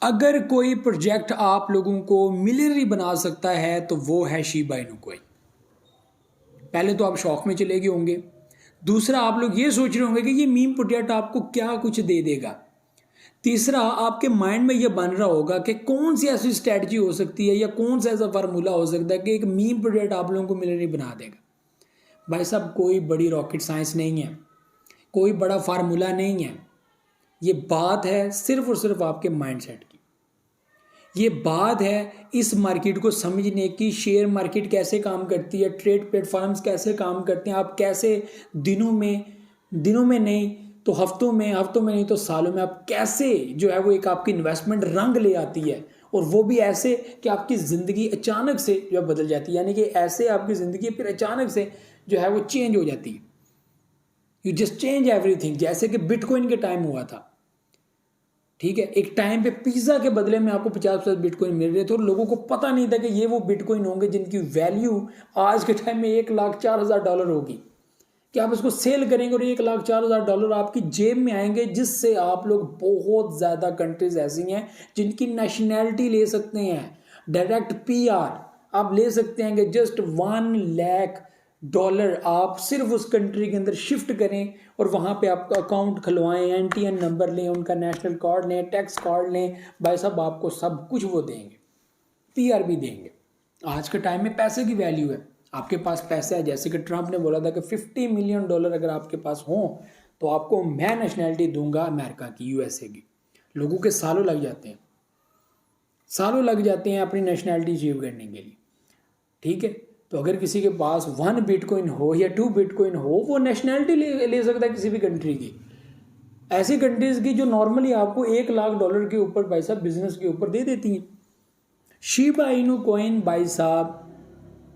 अगर कोई प्रोजेक्ट आप लोगों को मिलियनरी बना सकता है तो वो है शिबा इनू कोइन। पहले तो आप शौक में चले गए होंगे, दूसरा आप लोग ये सोच रहे होंगे कि ये मीम प्रोजेक्ट आपको क्या कुछ दे देगा, तीसरा आपके माइंड में ये बन रहा होगा कि कौन सी ऐसी स्ट्रैटेजी हो सकती है या कौन सा ऐसा फार्मूला हो सकता है कि एक मीम प्रोजेक्ट आप लोगों को मिलियनरी बना देगा। भाई साहब, कोई बड़ी रॉकेट साइंस नहीं है, कोई बड़ा फार्मूला नहीं है। ये बात है सिर्फ और सिर्फ आपके माइंडसेट की। ये बात है इस मार्केट को समझने की, शेयर मार्केट कैसे काम करती है, ट्रेड प्लेटफॉर्म्स कैसे काम करते हैं, आप कैसे दिनों में नहीं तो हफ्तों में नहीं तो सालों में आप कैसे जो है वो एक आपकी इन्वेस्टमेंट रंग ले आती है, और वो भी ऐसे कि आपकी ज़िंदगी अचानक से जो है बदल जाती है। यानी कि ऐसे आपकी ज़िंदगी फिर अचानक से जो है वो चेंज हो जाती है। यू जस्ट चेंज एवरीथिंग, जैसे कि बिटकॉइन के टाइम हुआ था। ठीक है, एक टाइम पे पिज्जा के बदले में आपको 50% बिटकॉइन मिल रहे थे और लोगों को पता नहीं था कि ये वो बिटकॉइन होंगे जिनकी वैल्यू आज के टाइम में $1,04,000 होगी, कि आप इसको सेल करेंगे और $1,04,000 आपकी जेब में आएंगे, जिससे आप लोग बहुत ज़्यादा कंट्रीज ऐसी हैं जिनकी नेशनैलिटी ले सकते हैं, डायरेक्ट PR आप ले सकते हैं कि जस्ट $1,00,000 आप सिर्फ उस कंट्री के अंदर शिफ्ट करें और वहाँ पे आपका अकाउंट खुलवाएं, NTN नंबर लें, उनका नेशनल कार्ड लें, टैक्स कार्ड लें, भाई साहब आपको सब कुछ वो देंगे, PR भी देंगे। आज के टाइम में पैसे की वैल्यू है, आपके पास पैसा है। जैसे कि ट्रंप ने बोला था कि $50 मिलियन अगर आपके पास हो तो आपको मैं नेशनैलिटी दूंगा अमेरिका की, USA की। लोगों के सालों लग जाते हैं अपनी नेशनैलिटी अचीव करने के लिए। ठीक है, तो अगर किसी के पास 1 बिटकॉइन हो या 2 बिटकॉइन हो, वो नेशनैलिटी ले सकता है किसी भी कंट्री की, ऐसी कंट्रीज की जो नॉर्मली आपको $1,00,000 के ऊपर भाई साहब बिजनेस के ऊपर दे देती हैं। शिबा इनू कॉइन भाई साहब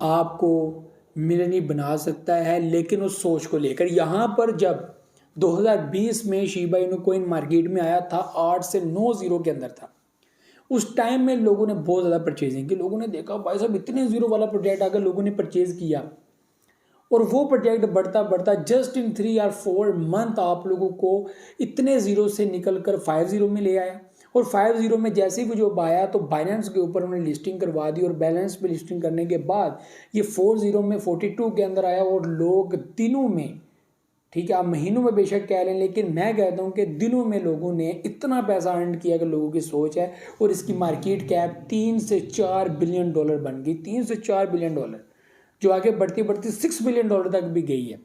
आपको मिलियनरी बना सकता है, लेकिन उस सोच को लेकर। यहाँ पर जब 2020 में शिबा इनू कॉइन मार्केट में आया था, 8 से 9 जीरो के अंदर था। उस टाइम में लोगों ने बहुत ज़्यादा परचेजिंग की, लोगों ने देखा भाई साहब इतने जीरो वाला प्रोजेक्ट अगर लोगों ने परचेज किया, और वो प्रोजेक्ट बढ़ता बढ़ता जस्ट इन 3 or 4 मंथ आप लोगों को इतने जीरो से निकल कर 5 जीरो में ले आया। और 5 जीरो में जैसे ही वो जो आया तो बाइनेंस के ऊपर उन्होंने लिस्टिंग करवा दी, और बैलेंस पे लिस्टिंग करने के बाद ये 4 जीरो में 42 के अंदर आया, और लोग दिनों में, ठीक है आप महीनों में बेशक कह लें, लेकिन मैं कहता हूँ कि दिनों में लोगों ने इतना पैसा अर्न किया कि लोगों की सोच है। और इसकी मार्केट कैप $3 से $4 बिलियन बन गई, $3 से $4 बिलियन, जो आगे बढ़ती बढ़ती $6 बिलियन तक भी गई है।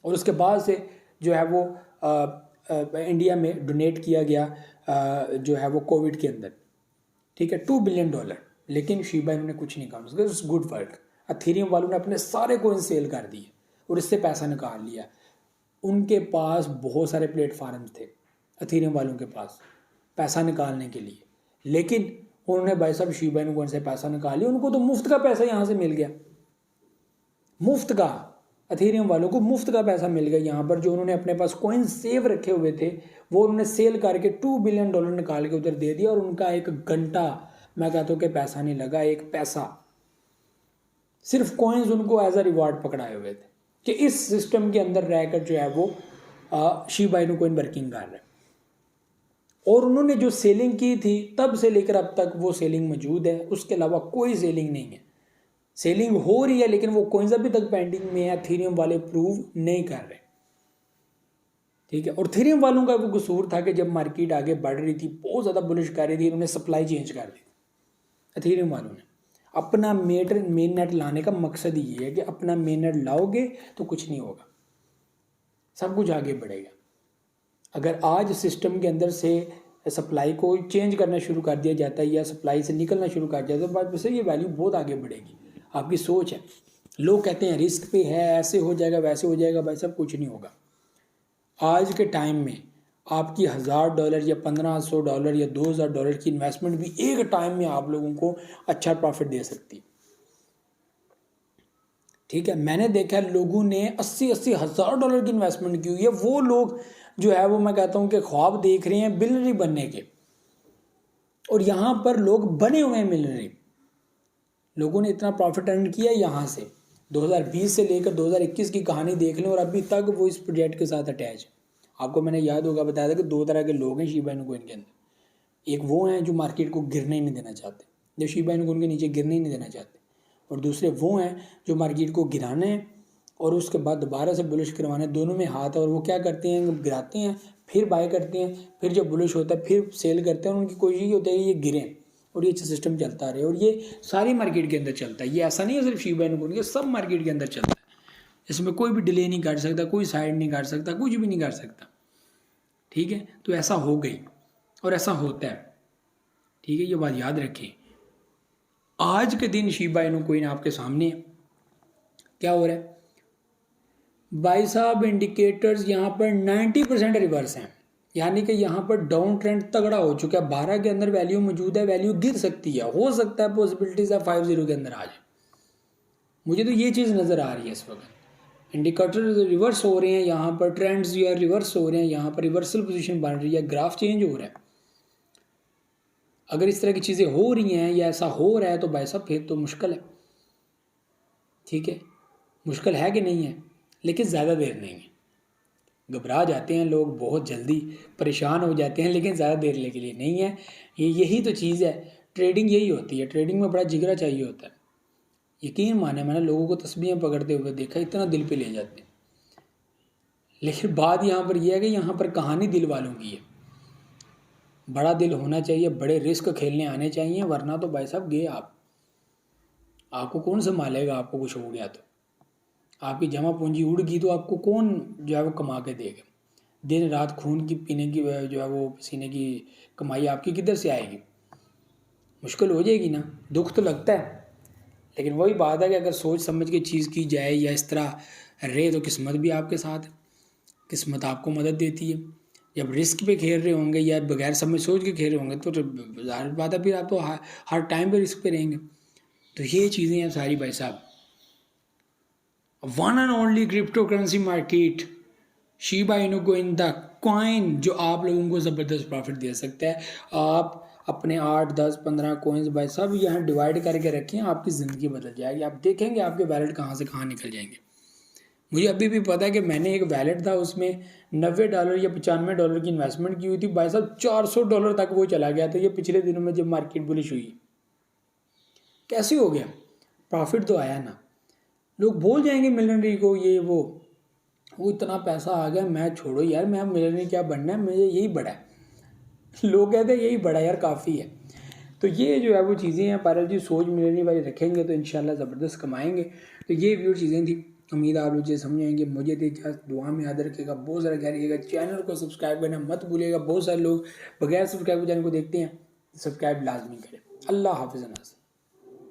और उसके बाद से जो है वो इंडिया में डोनेट किया गया जो है वो कोविड के अंदर, ठीक है $2 बिलियन। लेकिन शिबा इन्होंने कुछ नहीं कहा, गुड वर्क। अथेरियम वालों ने अपने सारे कोइन सेल कर दिए और इससे पैसा निकाल लिया। उनके पास बहुत सारे प्लेटफार्म थे अथेरियम वालों के पास पैसा निकालने के लिए, लेकिन उन्होंने भाई साहब शिबा इनू कॉइन से पैसा निकाल लिया। उनको तो मुफ्त का पैसा यहाँ से मिल गया, मुफ्त का, अथेरियम वालों को मुफ्त का पैसा मिल गया। यहाँ पर जो उन्होंने अपने पास कॉइन सेव रखे हुए थे वो उन्होंने सेल करके $2 बिलियन निकाल के उधर दे दिया, और उनका एक घंटा मैं कहता हूँ कि पैसा नहीं लगा, एक पैसा, सिर्फ कॉइन्स उनको एज अ रिवार्ड पकड़ाए हुए थे कि इस सिस्टम के अंदर रहकर जो है वो शिबा इनू कॉइन वर्किंग कर रहे हैं। और उन्होंने जो सेलिंग की थी तब से लेकर अब तक वो सेलिंग मौजूद है, उसके अलावा कोई सेलिंग नहीं है। सेलिंग हो रही है लेकिन वो कॉइन्स अभी तक पेंडिंग में है, एथेरियम वाले प्रूव नहीं कर रहे, ठीक है। और एथेरियम वालों का वो कसूर था कि जब मार्केट आगे बढ़ रही थी, बहुत ज़्यादा बुलिश कर रही थी, उन्होंने सप्लाई चेंज कर दी एथेरियम वालों ने। अपना मेन नेट लाने का मकसद ये है कि अपना मेन नेट लाओगे तो कुछ नहीं होगा, सब कुछ आगे बढ़ेगा। अगर आज सिस्टम के अंदर से सप्लाई को चेंज करना शुरू कर दिया जाता है या सप्लाई से निकलना शुरू कर दिया जाता है तो बाद में ये वैल्यू बहुत आगे बढ़ेगी। आपकी सोच है, लोग कहते हैं रिस्क पे है, ऐसे हो जाएगा वैसे हो जाएगा, भाई साहब कुछ नहीं होगा। आज के टाइम में आपकी $1,000 या $1,500 या $2,000 की इन्वेस्टमेंट भी एक टाइम में आप लोगों को अच्छा प्रॉफिट दे सकती है, ठीक है। मैंने देखा है लोगों ने $80,000 हज़ार की इन्वेस्टमेंट की हुई है। वो लोग जो है वो मैं कहता हूँ कि ख्वाब देख रहे हैं बिलियनरी बनने के, और यहाँ पर लोग बने हुए हैं मिलियनरी। लोगों ने इतना प्रॉफिट अर्न किया यहाँ से, 2020 से लेकर 2021 की कहानी देख लें, और अभी तक वो इस प्रोजेक्ट के साथ अटैच है। आपको मैंने याद होगा बताया था कि 2 तरह के लोग हैं शिबा इनू कॉइन के अंदर, एक वो हैं जो मार्केट को गिरने ही नहीं देना चाहते, जो शिबा इनू उनके नीचे गिरने ही नहीं देना चाहते, और दूसरे वो हैं जो मार्केट को गिराना है और उसके बाद दोबारा से बुलिश करवाना है। दोनों में हाथ है, और वो क्या करते हैं, गिराते हैं फिर बाय करते हैं, फिर जब बुलिश होता है फिर सेल करते हैं। उनकी कोशिश ये होता है कि ये गिरें और ये सिस्टम चलता रहे, और ये सारी मार्केट के अंदर चलता है। ये ऐसा नहीं है सिर्फ शिबा इनू के, सब मार्केट के अंदर चलता है। इसमें कोई भी डिले नहीं कर सकता, कोई साइड नहीं कर सकता, कुछ भी नहीं कर सकता। ठीक है, तो ऐसा हो गई और ऐसा होता है। ठीक है, ये बात याद रखें। आज के दिन शिबा इनू कोइन आपके सामने है, क्या हो रहा है भाई साहब, इंडिकेटर्स यहाँ पर 90% रिवर्स हैं, यानी कि यहाँ पर डाउन ट्रेंड तगड़ा हो चुका है। 12 के अंदर वैल्यू मौजूद है, वैल्यू गिर सकती है, हो सकता है पॉसिबिलिटीज है 50 के अंदर आ जाए। मुझे तो ये चीज़ नज़र आ रही है इस वक्त। इंडिकेटर रिवर्स हो रहे हैं, यहाँ पर ट्रेंड्स जो है रिवर्स हो रहे हैं, यहाँ पर रिवर्सल पोजीशन बन रही है, ग्राफ चेंज हो रहा है। अगर इस तरह की चीज़ें हो रही हैं या ऐसा हो रहा है तो भाई साहब फिर तो मुश्किल है। ठीक है, मुश्किल है कि नहीं है, लेकिन ज़्यादा देर नहीं है। घबरा जाते हैं लोग, बहुत जल्दी परेशान हो जाते हैं, लेकिन ज़्यादा देर के लिए नहीं है। यही तो चीज़ है, ट्रेडिंग यही होती है। ट्रेडिंग में बड़ा जिगरा चाहिए होता है। यकीन माने, मैंने लोगों को तस्बीहें पकड़ते हुए देखा, इतना दिल पे ले जाते हैं। लेकिन बात यहाँ पर यह है कि यहाँ पर कहानी दिल वालों की है। बड़ा दिल होना चाहिए, बड़े रिस्क खेलने आने चाहिए, वरना तो भाई साहब गए आप। आपको कौन संभालेगा? आपको कुछ हो गया तो आपकी जमा पूंजी उड़ गई तो आपको कौन जो है वो कमा के देगा? दिन रात खून की पीने की जो है वो पसीने की कमाई आपकी किधर से आएगी? मुश्किल हो जाएगी ना। दुख तो लगता है, लेकिन वही बात है कि अगर सोच समझ के चीज़ की जाए या इस तरह रहे तो किस्मत भी आपके साथ है, किस्मत आपको मदद देती है। जब रिस्क पे खेल रहे होंगे या बगैर समझ सोच के खेल रहे होंगे तो ज़ाहिर बात है फिर आप तो हर टाइम पे रिस्क पे रहेंगे। तो ये चीज़ें हैं सारी भाई साहब। One and only crypto currency market, Shiba Inu coin the coin, जो आप लोगों को ज़बरदस्त प्रॉफिट दे सकता है। आप अपने 8, 10, 15 कोइंस भाई साहब यहाँ डिवाइड करके रखें, आपकी ज़िंदगी बदल जाएगी। आप देखेंगे आपके वैलेट कहाँ से कहाँ निकल जाएंगे। मुझे अभी भी पता है कि मैंने एक वैलेट था, उसमें $90 या $95 की इन्वेस्टमेंट की हुई थी भाई साहब, $400 तक वो चला गया था। ये पिछले दिनों में जब मार्केट बुलिश हुई, कैसे हो गया? प्रॉफिट तो आया ना। लोग बोल जाएंगे मिलियनरी को ये वो इतना पैसा आ गया, मैं छोड़ो यार, मैं मिलियनरी क्या बनना है, मुझे यही बड़ा है। लोग कहते हैं यही बड़ा यार काफ़ी है। तो ये जो है वो चीज़ें हैं, पारल जी सोच मिलियनरी वाली रखेंगे तो इंशाल्लाह ज़बरदस्त कमाएंगे। तो ये व्यू चीज़ें थी, उम्मीद आप लोग समझेंगे। मुझे तो दुआ में याद रखिएगा, बहुत सारा कह रहिएगा, चैनल को सब्सक्राइब करना मत भूलिएगा। बहुत सारे लोग बगैर सब्सक्राइब चैनल को देखते हैं, सब्सक्राइब लाजमी करें। अल्लाह हाफिज़।